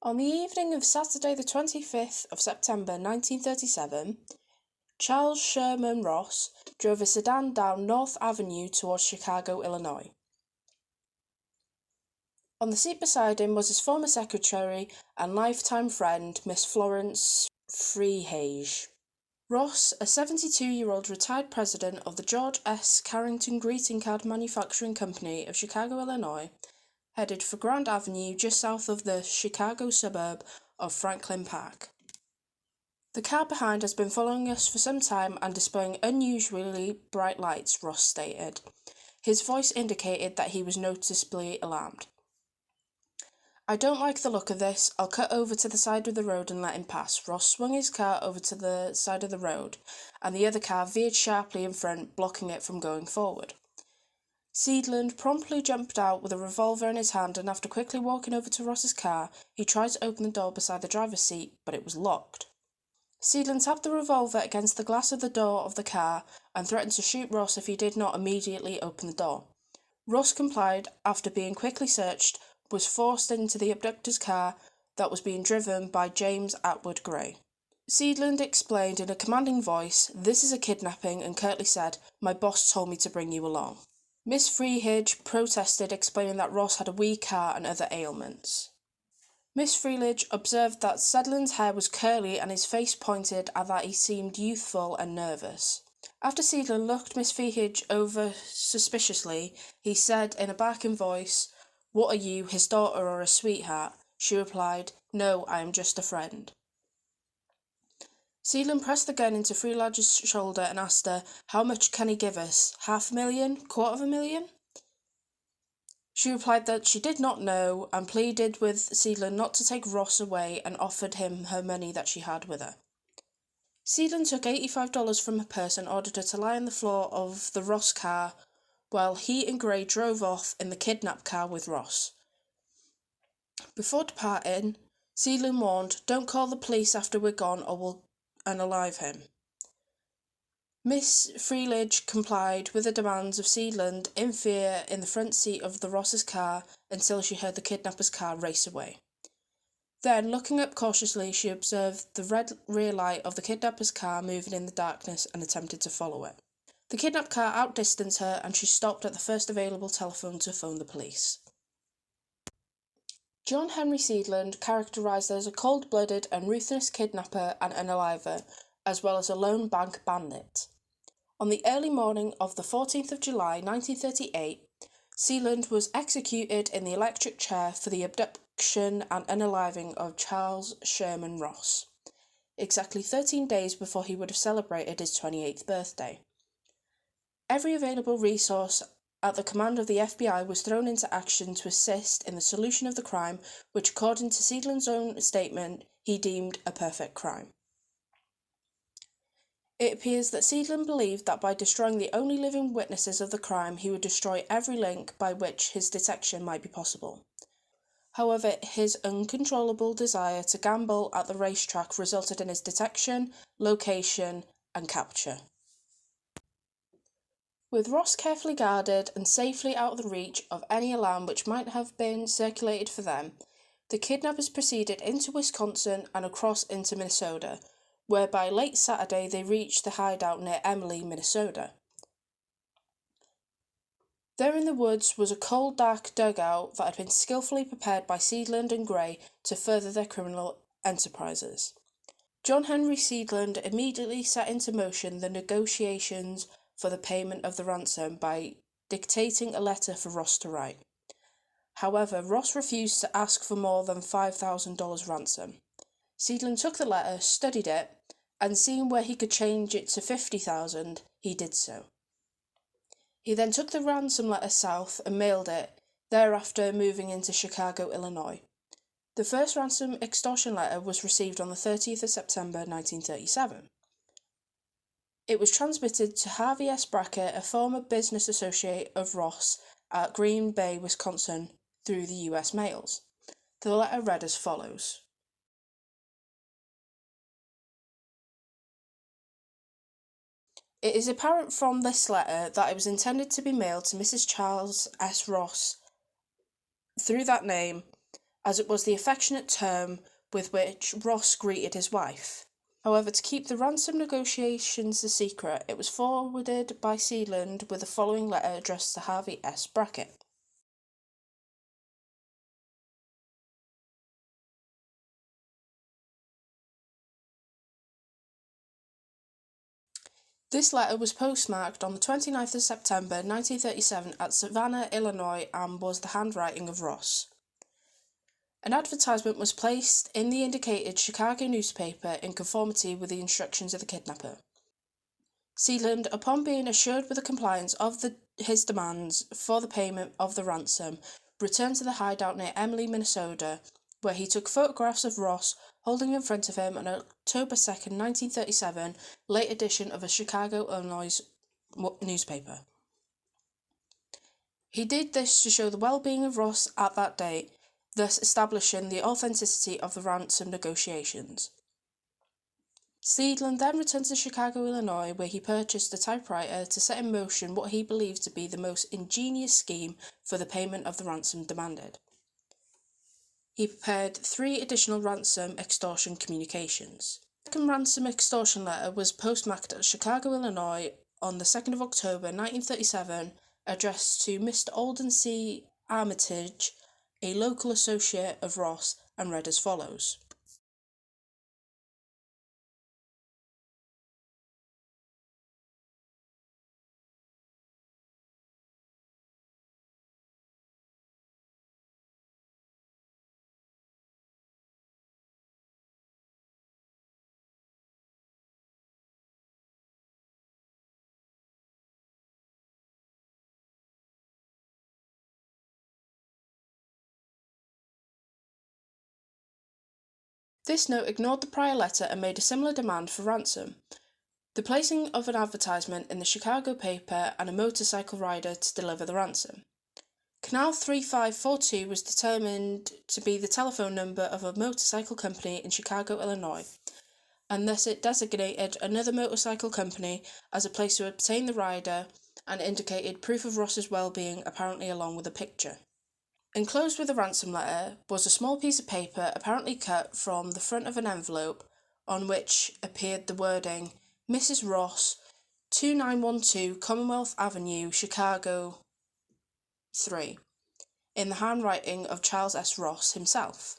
On the evening of Saturday the 25th of September 1937, Charles Sherman Ross drove a sedan down North Avenue towards Chicago, Illinois. On the seat beside him was his former secretary and lifetime friend, Miss Florence Freehage. Ross, a 72-year-old retired president of the George S. Carrington Greeting Card Manufacturing Company of Chicago, Illinois, headed for Grand Avenue just south of the Chicago suburb of Franklin Park. "The car behind has been following us for some time and displaying unusually bright lights," Ross stated. His voice indicated that he was noticeably alarmed. "I don't like the look of this. I'll cut over to the side of the road and let him pass." Ross swung his car over to the side of the road, and the other car veered sharply in front, blocking it from going forward. Seedland promptly jumped out with a revolver in his hand, and after quickly walking over to Ross's car, he tried to open the door beside the driver's seat, but it was locked. Seedland tapped the revolver against the glass of the door of the car and threatened to shoot Ross if he did not immediately open the door. Ross complied after being quickly searched, was forced into the abductor's car that was being driven by James Atwood Gray. Seedland explained in a commanding voice, "This is a kidnapping," and curtly said, "My boss told me to bring you along." Miss Freehage protested, explaining that Ross had a weak car and other ailments. Miss Freehage observed that Seedland's hair was curly and his face pointed and that he seemed youthful and nervous. After Seedland looked Miss Freehage over suspiciously, he said in a barking voice, "What are you, his daughter or a sweetheart?" She replied, "No, I am just a friend." Seedland pressed the gun into Freehage's shoulder and asked her, "How much can he give us? $500,000? $250,000? She replied that she did not know and pleaded with Seedland not to take Ross away and offered him her money that she had with her. Seedland took $85 from her purse and ordered her to lie on the floor of the Ross car while he and Gray drove off in the kidnap car with Ross. Before departing, Seedland warned, "Don't call the police after we're gone or we'll unalive him." Miss Freehage complied with the demands of Seedland in fear in the front seat of the Ross's car until she heard the kidnapper's car race away. Then, looking up cautiously, she observed the red rear light of the kidnapper's car moving in the darkness and attempted to follow it. The kidnapped car outdistanced her and she stopped at the first available telephone to phone the police. John Henry Seedland, characterized as a cold-blooded and ruthless kidnapper and unaliver, as well as a lone bank bandit. On the early morning of the 14th of July, 1938, Seedland was executed in the electric chair for the abduction and unaliving of Charles Sherman Ross, exactly 13 days before he would have celebrated his 28th birthday. Every available resource at the command of the FBI was thrown into action to assist in the solution of the crime, which, according to Seedland's own statement, he deemed a perfect crime. It appears that Seedland believed that by destroying the only living witnesses of the crime, he would destroy every link by which his detection might be possible. However, his uncontrollable desire to gamble at the racetrack resulted in his detection, location, and capture. With Ross carefully guarded and safely out of the reach of any alarm which might have been circulated for them, the kidnappers proceeded into Wisconsin and across into Minnesota, where by late Saturday they reached the hideout near Emily, Minnesota. There in the woods was a cold, dark dugout that had been skillfully prepared by Seedland and Gray to further their criminal enterprises. John Henry Seedland immediately set into motion the negotiations for the payment of the ransom by dictating a letter for Ross to write. However, Ross refused to ask for more than $5,000 ransom. Seedland took the letter, studied it, and seeing where he could change it to $50,000, he did so. He then took the ransom letter south and mailed it, thereafter moving into Chicago, Illinois. The first ransom extortion letter was received on the 30th of September 1937. It was transmitted to Harvey S. Brackett, a former business associate of Ross at Green Bay, Wisconsin, through the U.S. mails. The letter read as follows. It is apparent from this letter that it was intended to be mailed to Mrs. Charles S. Ross through that name, as it was the affectionate term with which Ross greeted his wife. However, to keep the ransom negotiations a secret, it was forwarded by Sealand with the following letter addressed to Harvey S. Brackett. This letter was postmarked on the 29th of September 1937 at Savannah, Illinois, and was the handwriting of Ross. An advertisement was placed in the indicated Chicago newspaper in conformity with the instructions of the kidnapper. Sealand, upon being assured with the compliance of his demands for the payment of the ransom, returned to the hideout near Emily, Minnesota, where he took photographs of Ross holding in front of him an October 2nd, 1937, late edition of a Chicago, Illinois newspaper. He did this to show the well-being of Ross at that date, thus establishing the authenticity of the ransom negotiations. Sealand then returned to Chicago, Illinois, where he purchased a typewriter to set in motion what he believed to be the most ingenious scheme for the payment of the ransom demanded. He prepared 3 additional ransom extortion communications. The second ransom extortion letter was postmarked at Chicago, Illinois on the 2nd of October 1937, addressed to Mr. Alden C. Armitage, a local associate of Ross, and read as follows. This note ignored the prior letter and made a similar demand for ransom. The placing of an advertisement in the Chicago paper and a motorcycle rider to deliver the ransom. Canal 3542 was determined to be the telephone number of a motorcycle company in Chicago, Illinois, and thus it designated another motorcycle company as a place to obtain the rider and indicated proof of Ross's well-being, apparently along with a picture. Enclosed with the ransom letter was a small piece of paper apparently cut from the front of an envelope on which appeared the wording, Mrs. Ross, 2912 Commonwealth Avenue, Chicago 3, in the handwriting of Charles S. Ross himself.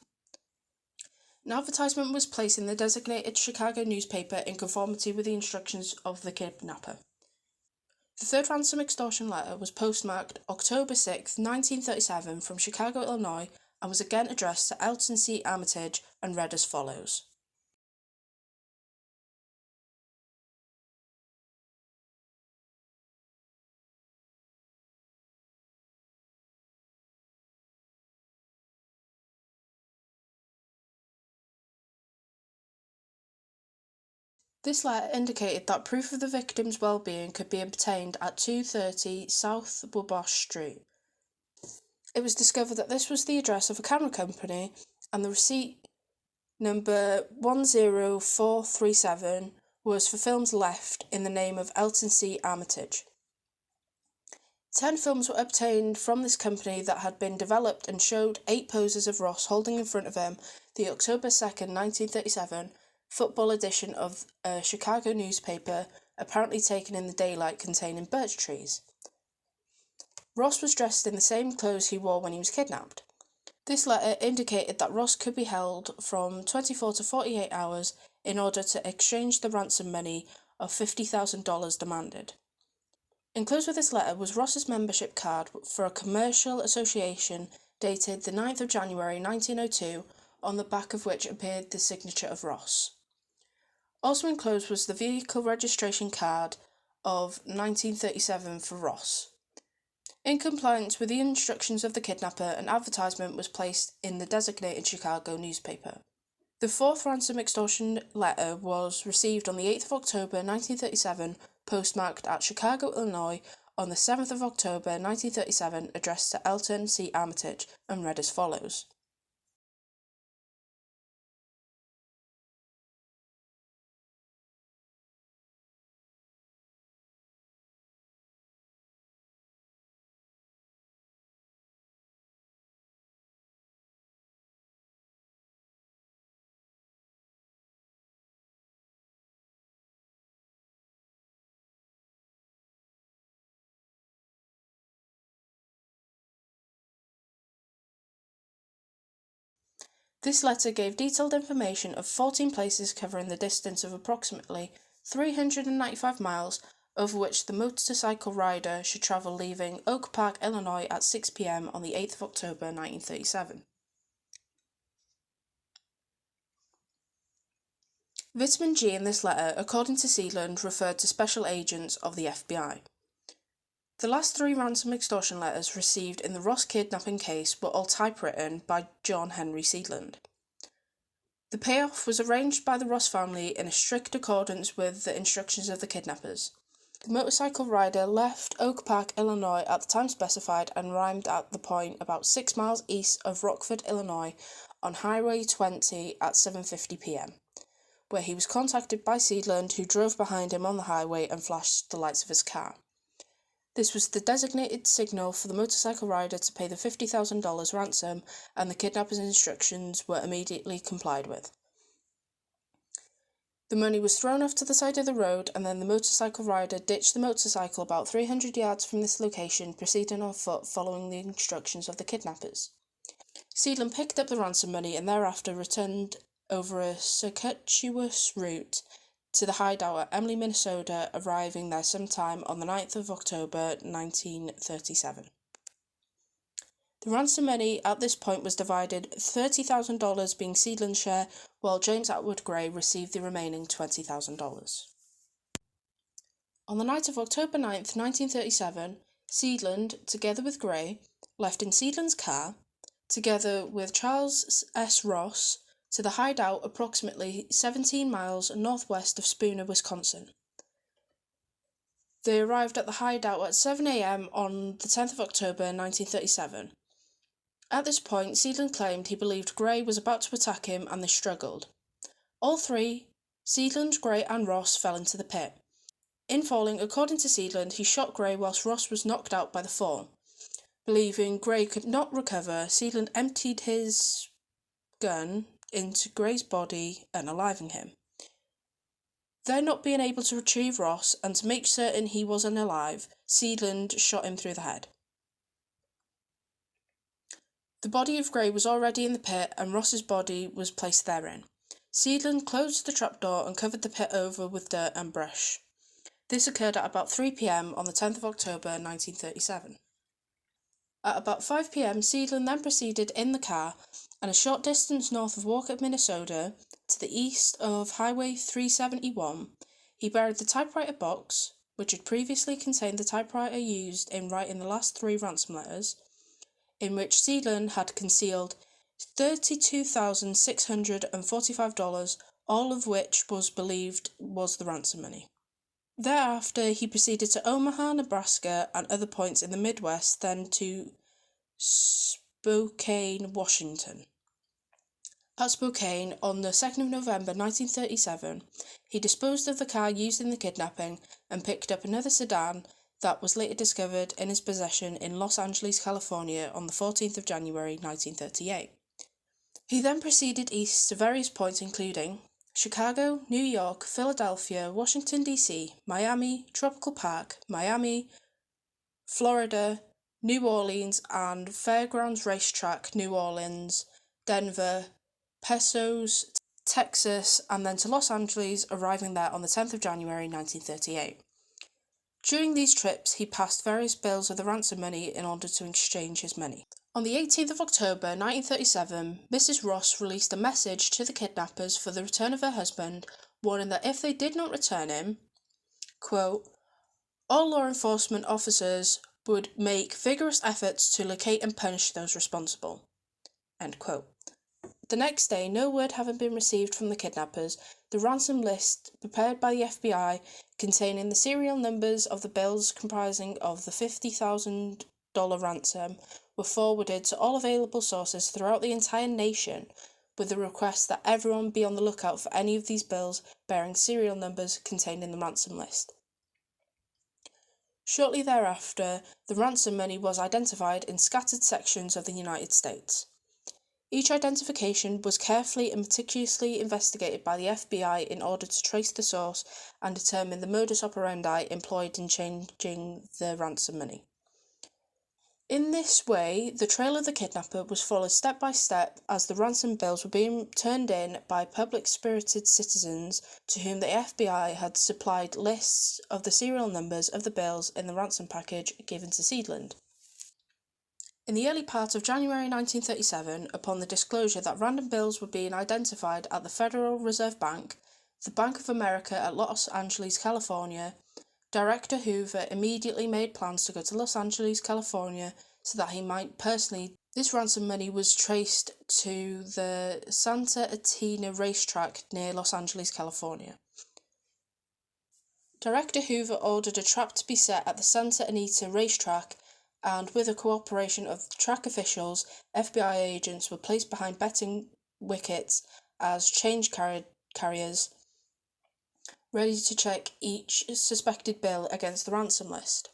An advertisement was placed in the designated Chicago newspaper in conformity with the instructions of the kidnapper. The third ransom extortion letter was postmarked October 6, 1937, from Chicago, Illinois, and was again addressed to Elton C. Armitage and read as follows. This letter indicated that proof of the victim's well-being could be obtained at 230 South Wabash Street. It was discovered that this was the address of a camera company, and the receipt number 10437 was for films left in the name of Elton C. Armitage. 10 films were obtained from this company that had been developed and showed 8 poses of Ross holding in front of him the October 2nd, 1937 football edition of a Chicago newspaper, apparently taken in the daylight, containing birch trees. Ross was dressed in the same clothes he wore when he was kidnapped. This letter indicated that Ross could be held from 24 to 48 hours in order to exchange the ransom money of $50,000 demanded. Enclosed with this letter was Ross's membership card for a commercial association dated the 9th of January 1902, on the back of which appeared the signature of Ross. Also enclosed was the vehicle registration card of 1937 for Ross. In compliance with the instructions of the kidnapper, an advertisement was placed in the designated Chicago newspaper. The fourth ransom extortion letter was received on the 8th of October 1937, postmarked at Chicago, Illinois, on the 7th of October 1937, addressed to Elton C. Armitage, and read as follows. This letter gave detailed information of 14 places covering the distance of approximately 395 miles, over which the motorcycle rider should travel, leaving Oak Park, Illinois at 6 p.m. on the 8th of October 1937. Vitamin G in this letter, according to Sealand, referred to special agents of the FBI. The last 3 ransom extortion letters received in the Ross kidnapping case were all typewritten by John Henry Sealand. The payoff was arranged by the Ross family in a strict accordance with the instructions of the kidnappers. The motorcycle rider left Oak Park, Illinois at the time specified and arrived at the point about 6 miles east of Rockford, Illinois on Highway 20 at 7:50 p.m., where he was contacted by Sealand, who drove behind him on the highway and flashed the lights of his car. This was the designated signal for the motorcycle rider to pay the $50,000 ransom, and the kidnappers' instructions were immediately complied with. The money was thrown off to the side of the road, and then the motorcycle rider ditched the motorcycle about 300 yards from this location, proceeding on foot following the instructions of the kidnappers. Sealand picked up the ransom money and thereafter returned over a circuitous route to the hideout at Emily, Minnesota, arriving there sometime on the 9th of October 1937. The ransom money at this point was divided, $30,000 being Sealand's share, while James Atwood Gray received the remaining $20,000. On the night of October 9th, 1937, Sealand, together with Gray, left in Sealand's car, together with Charles S. Ross, to the hideout approximately 17 miles northwest of Spooner, Wisconsin. They arrived at the hideout at 7 a.m. on the 10th of October 1937. At this point, Sealand claimed he believed Gray was about to attack him and they struggled. All 3, Sealand, Gray and Ross, fell into the pit. In falling, according to Sealand, he shot Gray whilst Ross was knocked out by the fall. Believing Gray could not recover, Sealand emptied his gun into Gray's body, unaliving him. There not being able to retrieve Ross, and to make certain he was unalive, Sealand shot him through the head. The body of Gray was already in the pit, and Ross's body was placed therein. Sealand closed the trapdoor and covered the pit over with dirt and brush. This occurred at about 3 p.m. on the 10th of October 1937. At about 5 p.m, Sealand then proceeded in the car, and a short distance north of Walker, Minnesota, to the east of Highway 371, he buried the typewriter box, which had previously contained the typewriter used in writing the last 3 ransom letters, in which Sealand had concealed $32,645, all of which was believed was the ransom money. Thereafter, he proceeded to Omaha, Nebraska, and other points in the Midwest, then to Spokane, Washington. At Spokane, on the 2nd of November 1937, he disposed of the car used in the kidnapping and picked up another sedan that was later discovered in his possession in Los Angeles, California on the 14th of January 1938. He then proceeded east to various points including Chicago, New York, Philadelphia, Washington, D.C., Miami, Tropical Park, Miami, Florida, New Orleans, and Fairgrounds Racetrack, New Orleans, Denver, Pesos, Texas, and then to Los Angeles, arriving there on the 10th of January 1938. During these trips, he passed various bills of the ransom money in order to exchange his money. On the 18th of October 1937, Mrs. Ross released a message to the kidnappers for the return of her husband, warning that if they did not return him, quote, all law enforcement officers would make vigorous efforts to locate and punish those responsible. End quote. The next day, no word having been received from the kidnappers, the ransom list prepared by the FBI, containing the serial numbers of the bills comprising of the $50,000 ransom, were forwarded to all available sources throughout the entire nation, with the request that everyone be on the lookout for any of these bills bearing serial numbers contained in the ransom list. Shortly thereafter, the ransom money was identified in scattered sections of the United States. Each identification was carefully and meticulously investigated by the FBI in order to trace the source and determine the modus operandi employed in changing the ransom money. In this way, the trail of the kidnapper was followed step by step as the ransom bills were being turned in by public-spirited citizens to whom the FBI had supplied lists of the serial numbers of the bills in the ransom package given to Seedland. In the early part of January 1937, upon the disclosure that random bills were being identified at the Federal Reserve Bank, the Bank of America at Los Angeles, California, Director Hoover immediately made plans to go to Los Angeles, California, so that he might personally. This ransom money was traced to the Santa Anita racetrack near Los Angeles, California. Director Hoover ordered a trap to be set at the Santa Anita racetrack, and with the cooperation of track officials, FBI agents were placed behind betting wickets as change carriers, ready to check each suspected bill against the ransom list.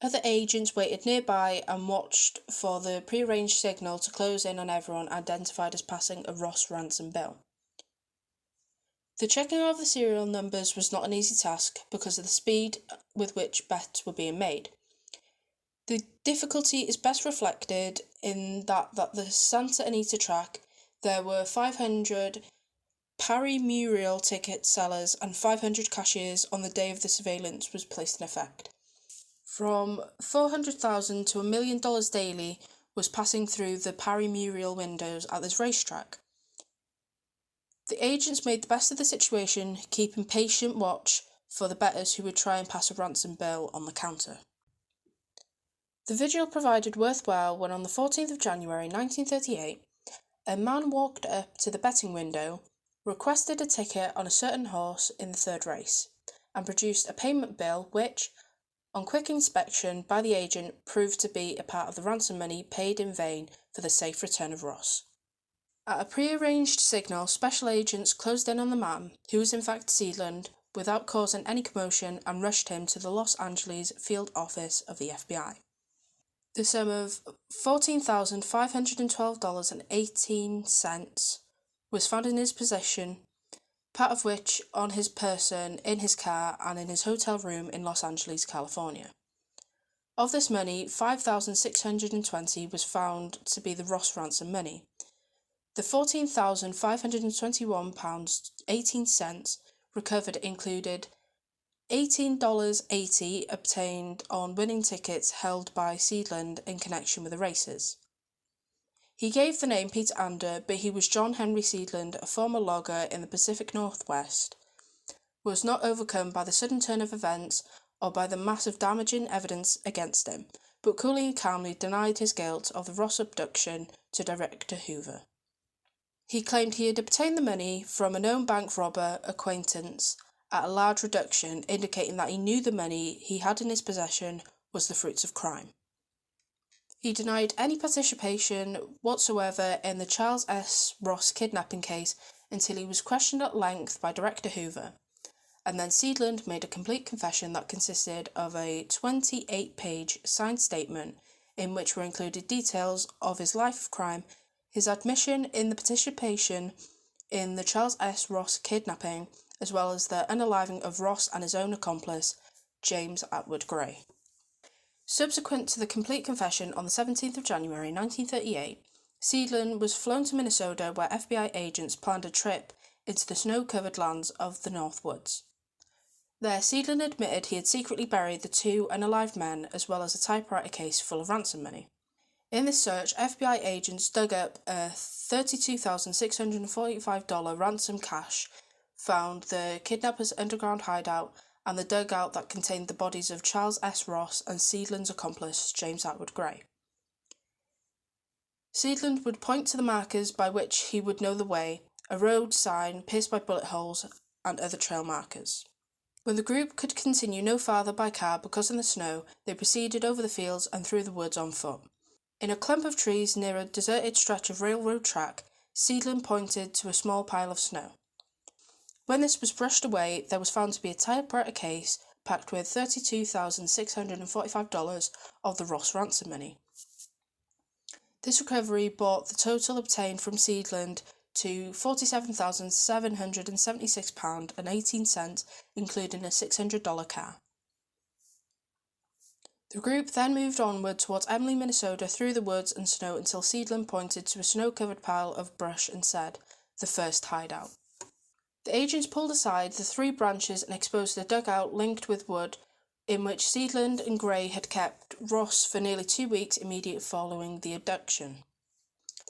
Other agents waited nearby and watched for the prearranged signal to close in on everyone identified as passing a Ross ransom bill. The checking of the serial numbers was not an easy task because of the speed with which bets were being made. The difficulty is best reflected in that the Santa Anita track, there were 500 pari-mural ticket sellers and 500 cashiers on the day of the surveillance was placed in effect. From $400,000 to $1 million daily was passing through the pari-mural windows at this racetrack. The agents made the best of the situation, keeping patient watch for the bettors who would try and pass a ransom bill on the counter. The vigil proved worthwhile when on the 14th of January 1938, a man walked up to the betting window, requested a ticket on a certain horse in the third race, and produced a payment bill which, on quick inspection by the agent, proved to be a part of the ransom money paid in vain for the safe return of Ross. At a prearranged signal, special agents closed in on the man, who was in fact Seedland, without causing any commotion, and rushed him to the Los Angeles field office of the FBI. The sum of $14,512.18 was found in his possession, part of which on his person, in his car, and in his hotel room in Los Angeles, California. Of this money, $5,620 was found to be the Ross ransom money. The £14,521.18 recovered included $18.80 obtained on winning tickets held by Seedland in connection with the races. He gave the name Peter Ander, but he was John Henry Seedland, a former logger in the Pacific Northwest, was not overcome by the sudden turn of events or by the mass of damaging evidence against him, but coolly and calmly denied his guilt of the Ross abduction to Director Hoover. He claimed he had obtained the money from a known bank robber acquaintance at a large reduction, indicating that he knew the money he had in his possession was the fruits of crime. He denied any participation whatsoever in the Charles S. Ross kidnapping case until he was questioned at length by Director Hoover, and then Seedland made a complete confession that consisted of a 28-page signed statement in which were included details of his life of crime, his admission in the participation in the Charles S. Ross kidnapping, as well as the unaliving of Ross and his own accomplice, James Atwood Gray. Subsequent to the complete confession on the 17th of January 1938, Seedland was flown to Minnesota where FBI agents planned a trip into the snow-covered lands of the North Woods. There, Seedland admitted he had secretly buried the two unalived men as well as a typewriter case full of ransom money. In this search, FBI agents dug up a $32,645 ransom cache, found the kidnappers' underground hideout, and the dugout that contained the bodies of Charles S. Ross and Seedland's accomplice, James Atwood Gray. Seedland would point to the markers by which he would know the way, a road sign pierced by bullet holes, and other trail markers. When the group could continue no farther by car because of the snow, they proceeded over the fields and through the woods on foot. In a clump of trees near a deserted stretch of railroad track, Seedland pointed to a small pile of snow. When this was brushed away, there was found to be a typewriter case packed with $32,645 of the Ross ransom money. This recovery brought the total obtained from Seedland to £47,776.18, including a $600 car. The group then moved onward towards Emily, Minnesota through the woods and snow until Seidlin pointed to a snow-covered pile of brush and said, "The first hideout." The agents pulled aside the 3 branches and exposed a dugout linked with wood in which Seidlin and Gray had kept Ross for nearly 2 weeks immediately following the abduction.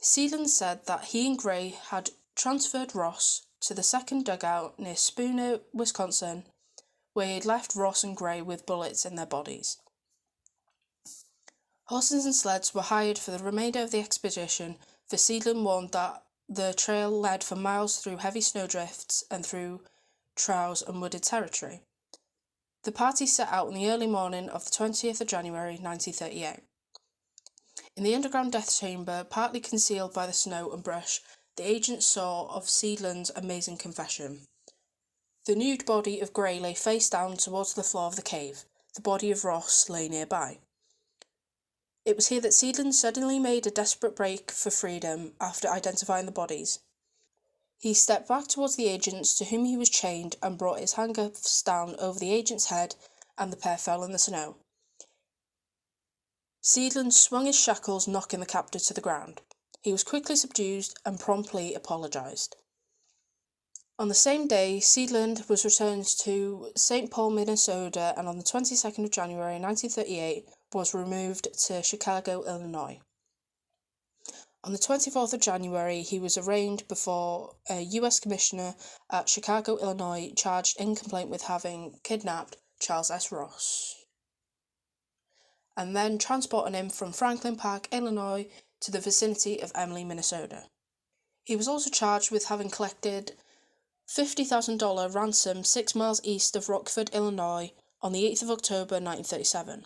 Seidlin said that he and Gray had transferred Ross to the second dugout near Spooner, Wisconsin, where he had left Ross and Gray with bullets in their bodies. Horses and sleds were hired for the remainder of the expedition, for Seidlin warned that the trail led for miles through heavy snowdrifts and through trails and wooded territory. The party set out in the early morning of the 20th of January 1938. In the underground death chamber, partly concealed by the snow and brush, the agents saw of Seidlin's amazing confession. The nude body of Gray lay face down towards the floor of the cave. The body of Ross lay nearby. It was here that Seidlin suddenly made a desperate break for freedom after identifying the bodies. He stepped back towards the agents to whom he was chained and brought his handcuffs down over the agent's head, and the pair fell in the snow. Seidlin swung his shackles, knocking the captor to the ground. He was quickly subdued and promptly apologised. On the same day, Seidlin was returned to St. Paul, Minnesota, and on the 22nd of January 1938 was removed to Chicago, Illinois. On the 24th of January, he was arraigned before a U.S. commissioner at Chicago, Illinois, charged in complaint with having kidnapped Charles S. Ross, and then transporting him from Franklin Park, Illinois, to the vicinity of Emily, Minnesota. He was also charged with having collected $50,000 ransom 6 miles east of Rockford, Illinois, on the 8th of October 1937,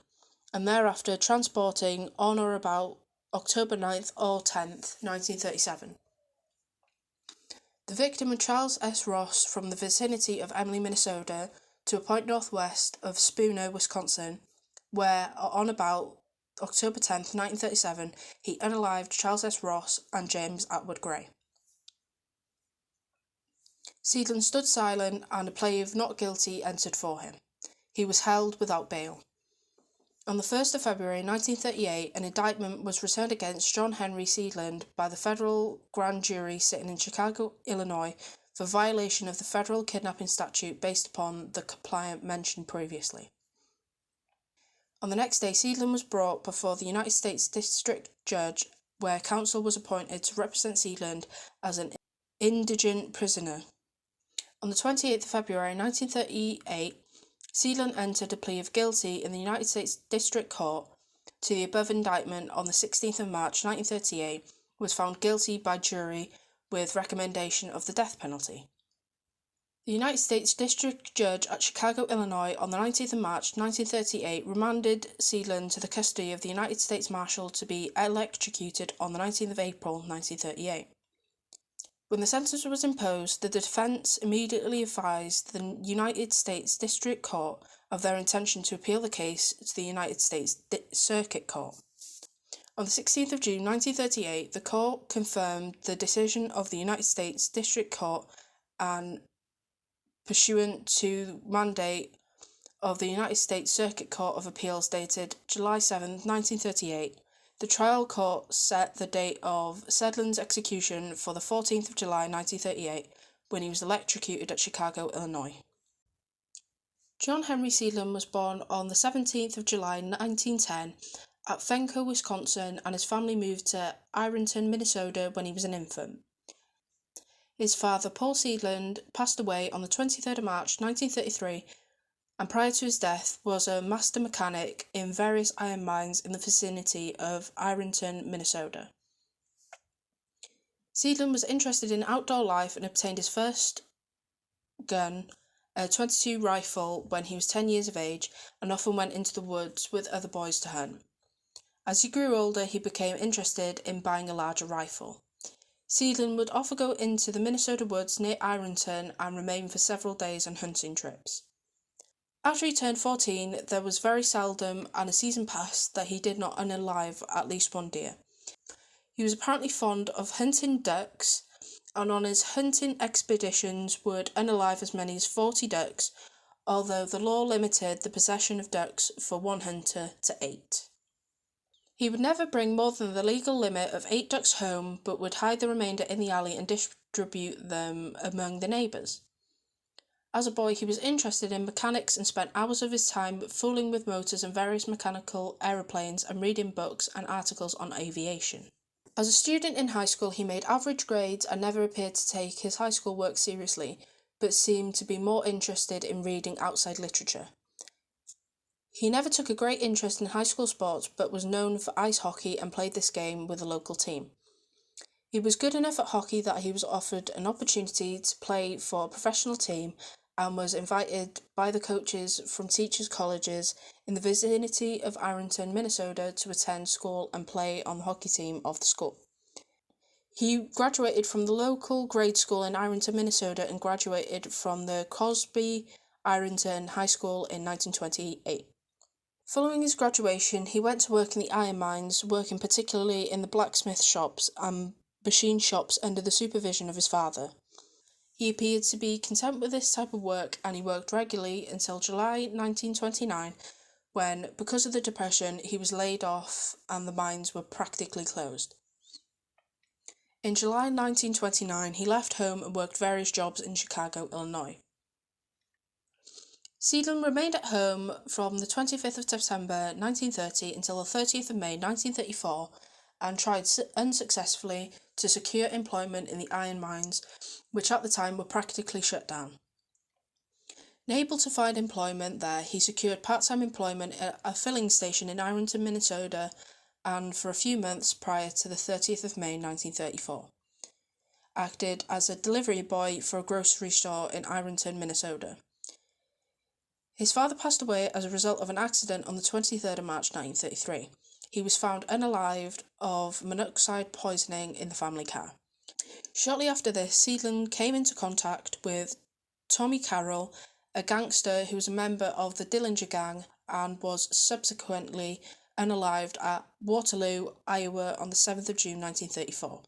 and thereafter transporting on or about October 9th or 10th, 1937. The victim was Charles S. Ross from the vicinity of Emily, Minnesota, to a point northwest of Spooner, Wisconsin, where, on about October 10th, 1937, he unalived Charles S. Ross and James Atwood Gray. Seidlin stood silent, and a plea of not guilty entered for him. He was held without bail. On the 1st of February 1938, an indictment was returned against John Henry Seidlin by the federal grand jury sitting in Chicago, Illinois, for violation of the federal kidnapping statute based upon the complaint mentioned previously. On the next day, Seidlin was brought before the United States District Judge, where counsel was appointed to represent Seidlin as an indigent prisoner. On the 28th of February 1938, Seidlin entered a plea of guilty in the United States District Court to the above indictment on the 16th of March 1938, was found guilty by jury with recommendation of the death penalty. The United States District Judge at Chicago, Illinois, on the 19th of March 1938 remanded Seidlin to the custody of the United States Marshal to be electrocuted on the 19th of April 1938. When the sentence was imposed, the defence immediately advised the United States District Court of their intention to appeal the case to the United States Circuit Court. On the 16th of June 1938, the court confirmed the decision of the United States District Court, and pursuant to mandate of the United States Circuit Court of Appeals dated July 7, 1938, the trial court set the date of Seidlin's execution for the 14th of July 1938, when he was electrocuted at Chicago, Illinois. John Henry Seidlin was born on the 17th of July 1910 at Fenco, Wisconsin, and his family moved to Ironton, Minnesota when he was an infant. His father, Paul Seidlin, passed away on the 23rd of March 1933, and prior to his death was a master mechanic in various iron mines in the vicinity of Ironton, Minnesota. Seidlin was interested in outdoor life and obtained his first gun, a .22 rifle, when he was 10 years of age, and often went into the woods with other boys to hunt. As he grew older, he became interested in buying a larger rifle. Seidlin would often go into the Minnesota woods near Ironton and remain for several days on hunting trips. After he turned 14, there was very seldom, and a season passed, that he did not unalive at least one deer. He was apparently fond of hunting ducks, and on his hunting expeditions would unalive as many as 40 ducks, although the law limited the possession of ducks for one hunter to 8. He would never bring more than the legal limit of 8 ducks home, but would hide the remainder in the alley and distribute them among the neighbours. As a boy, he was interested in mechanics and spent hours of his time fooling with motors and various mechanical aeroplanes and reading books and articles on aviation. As a student in high school, he made average grades and never appeared to take his high school work seriously, but seemed to be more interested in reading outside literature. He never took a great interest in high school sports, but was known for ice hockey and played this game with a local team. He was good enough at hockey that he was offered an opportunity to play for a professional team and was invited by the coaches from teachers' colleges in the vicinity of Ironton, Minnesota, to attend school and play on the hockey team of the school. He graduated from the local grade school in Ironton, Minnesota, and graduated from the Cosby Ironton High School in 1928. Following his graduation, he went to work in the iron mines, working particularly in the blacksmith shops and machine shops under the supervision of his father. He appeared to be content with this type of work, and he worked regularly until July 1929, when, because of the Depression, he was laid off and the mines were practically closed. In July 1929, he left home and worked various jobs in Chicago, Illinois. Seidlin remained at home from the 25th of September 1930 until the 30th of May 1934 and tried unsuccessfully to secure employment in the iron mines, which at the time were practically shut down. Unable to find employment there, he secured part-time employment at a filling station in Ironton, Minnesota, and for a few months prior to the 30th of May 1934, acted as a delivery boy for a grocery store in Ironton, Minnesota. His father passed away as a result of an accident on the 23rd of March 1933. He was found unalived of monoxide poisoning in the family car. Shortly after this, Seidlin came into contact with Tommy Carroll, a gangster who was a member of the Dillinger Gang and was subsequently unalived at Waterloo, Iowa on the 7th of June 1934.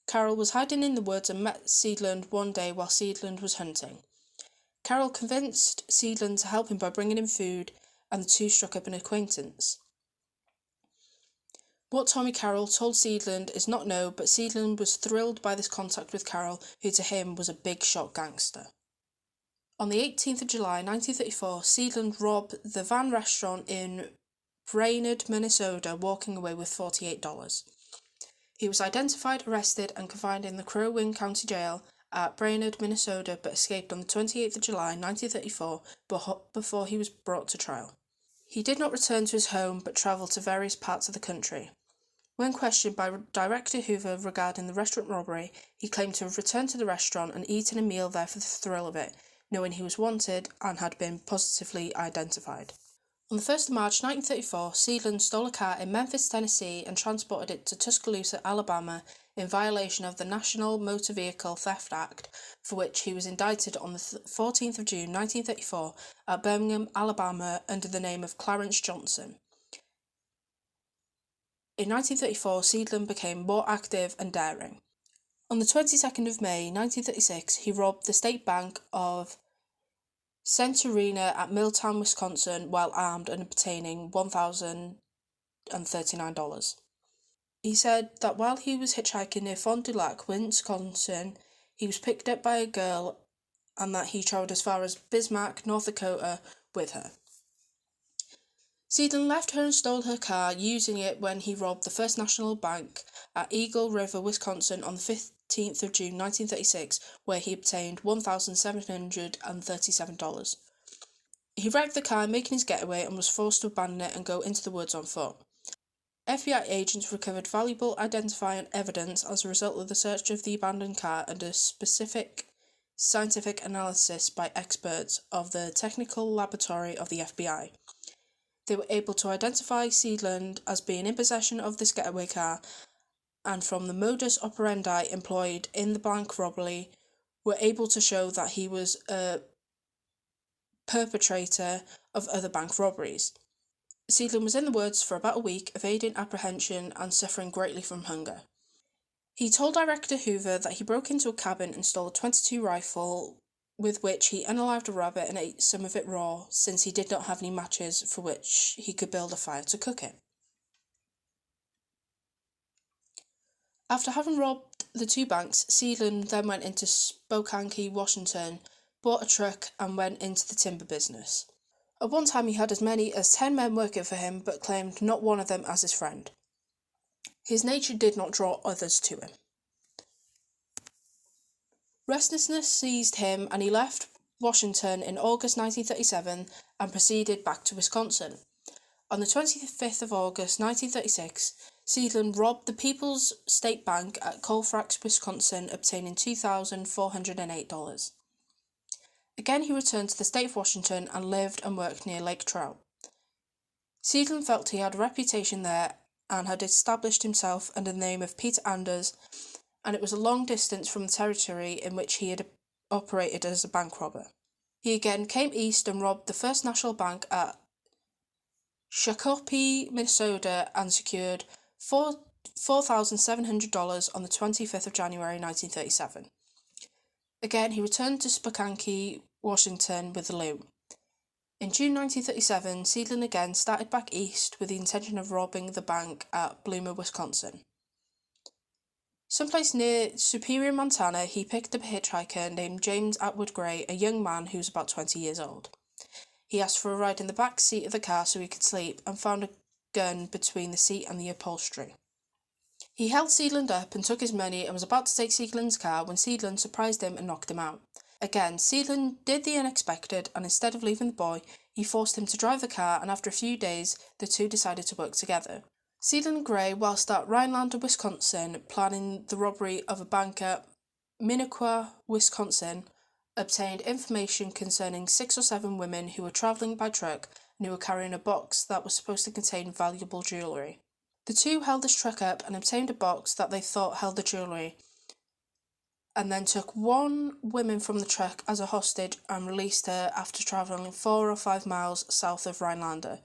Carroll was hiding in the woods and met Seidlin one day while Seidlin was hunting. Carroll convinced Seidlin to help him by bringing him food, and the two struck up an acquaintance. What Tommy Carroll told Seidlin is not known, but Seidlin was thrilled by this contact with Carroll, who to him was a big-shot gangster. On the 18th of July 1934, Seidlin robbed the Van restaurant in Brainerd, Minnesota, walking away with $48. He was identified, arrested, and confined in the Crow Wing County Jail at Brainerd, Minnesota, but escaped on the 28th of July 1934 before he was brought to trial. He did not return to his home but travelled to various parts of the country. When questioned by Director Hoover regarding the restaurant robbery, he claimed to have returned to the restaurant and eaten a meal there for the thrill of it, knowing he was wanted and had been positively identified. On the 1st of March 1934, Seidlin stole a car in Memphis, Tennessee and transported it to Tuscaloosa, Alabama in violation of the National Motor Vehicle Theft Act, for which he was indicted on the 14th of June 1934 at Birmingham, Alabama under the name of Clarence Johnson. In 1934, Seidlin became more active and daring. On the 22nd of May 1936, he robbed the State Bank of Centurina at Milltown, Wisconsin, while armed and obtaining $1,039. He said that while he was hitchhiking near Fond du Lac, Wisconsin, he was picked up by a girl and that he travelled as far as Bismarck, North Dakota, with her. Seidlin left her and stole her car, using it when he robbed the First National Bank at Eagle River, Wisconsin on the 15th of June 1936, where he obtained $1,737. He wrecked the car, making his getaway, and was forced to abandon it and go into the woods on foot. FBI agents recovered valuable identifying evidence as a result of the search of the abandoned car and a specific scientific analysis by experts of the Technical Laboratory of the FBI. They were able to identify Seidlin as being in possession of this getaway car, and from the modus operandi employed in the bank robbery, were able to show that he was a perpetrator of other bank robberies. Seidlin was in the woods for about a week, evading apprehension and suffering greatly from hunger. He told Director Hoover that he broke into a cabin and stole a .22 rifle with which he unalived a rabbit and ate some of it raw, since he did not have any matches for which he could build a fire to cook it. After having robbed the two banks, Seidlin then went into Spokane, Washington, bought a truck and went into the timber business. At one time he had as many as 10 men working for him, but claimed not one of them as his friend. His nature did not draw others to him. Restlessness seized him and he left Washington in August 1937 and proceeded back to Wisconsin. On the 25th of August 1936, Seidlin robbed the People's State Bank at Colfax, Wisconsin, obtaining $2,408. Again, he returned to the state of Washington and lived and worked near Lake Trout. Seidlin felt he had a reputation there and had established himself under the name of Peter Anders, and it was a long distance from the territory in which he had operated as a bank robber. He again came east and robbed the First National Bank at Shakopee, Minnesota, and secured $4,700 on the 25th of January 1937. Again, he returned to Spokane, Washington with the loot. In June 1937, Seidlin again started back east with the intention of robbing the bank at Bloomer, Wisconsin. Someplace near Superior, Montana, he picked up a hitchhiker named James Atwood Gray, a young man who was about 20 years old. He asked for a ride in the back seat of the car so he could sleep and found a gun between the seat and the upholstery. He held Seidlin up and took his money and was about to take Seidlin's car when Seidlin surprised him and knocked him out. Again, Seidlin did the unexpected, and instead of leaving the boy, he forced him to drive the car, and after a few days, the two decided to work together. Seidlin and Gray, whilst at Rhinelander, Wisconsin, planning the robbery of a bank at Minnequa, Wisconsin, obtained information concerning 6 or 7 women who were travelling by truck and who were carrying a box that was supposed to contain valuable jewellery. The two held this truck up and obtained a box that they thought held the jewellery, and then took one woman from the truck as a hostage and released her after travelling 4 or 5 miles south of Rhinelander.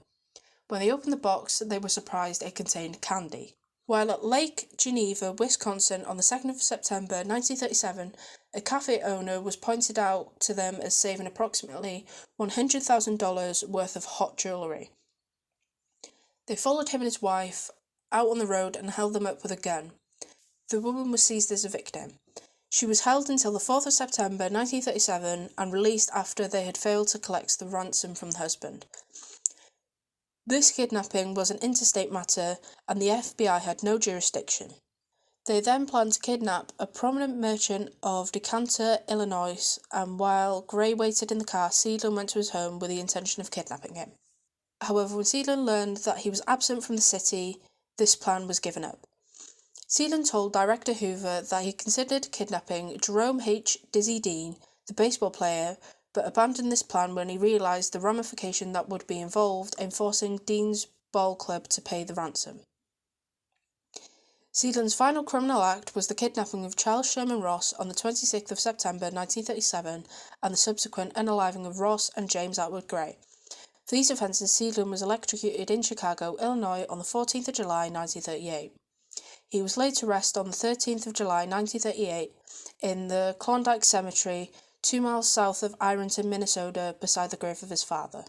When they opened the box, they were surprised it contained candy. While at Lake Geneva, Wisconsin, on the 2nd of September 1937, a cafe owner was pointed out to them as saving approximately $100,000 worth of hot jewellery. They followed him and his wife out on the road and held them up with a gun. The woman was seized as a victim. She was held until the 4th of September 1937 and released after they had failed to collect the ransom from the husband. This kidnapping was an interstate matter and the FBI had no jurisdiction. They then planned to kidnap a prominent merchant of Decatur, Illinois, and while Gray waited in the car, Seidlin went to his home with the intention of kidnapping him. However, when Seidlin learned that he was absent from the city, this plan was given up. Seidlin told Director Hoover that he considered kidnapping Jerome H. Dizzy Dean, the baseball player, but abandoned this plan when he realised the ramification that would be involved in forcing Dean's ball club to pay the ransom. Seidlin's final criminal act was the kidnapping of Charles Sherman Ross on the 26th of September 1937 and the subsequent unaliving of Ross and James Atwood Gray. For these offences, Seidlin was electrocuted in Chicago, Illinois on the 14th of July 1938. He was laid to rest on the 13th of July 1938 in the Klondike Cemetery, 2 miles south of Ironton, Minnesota, beside the grave of his father.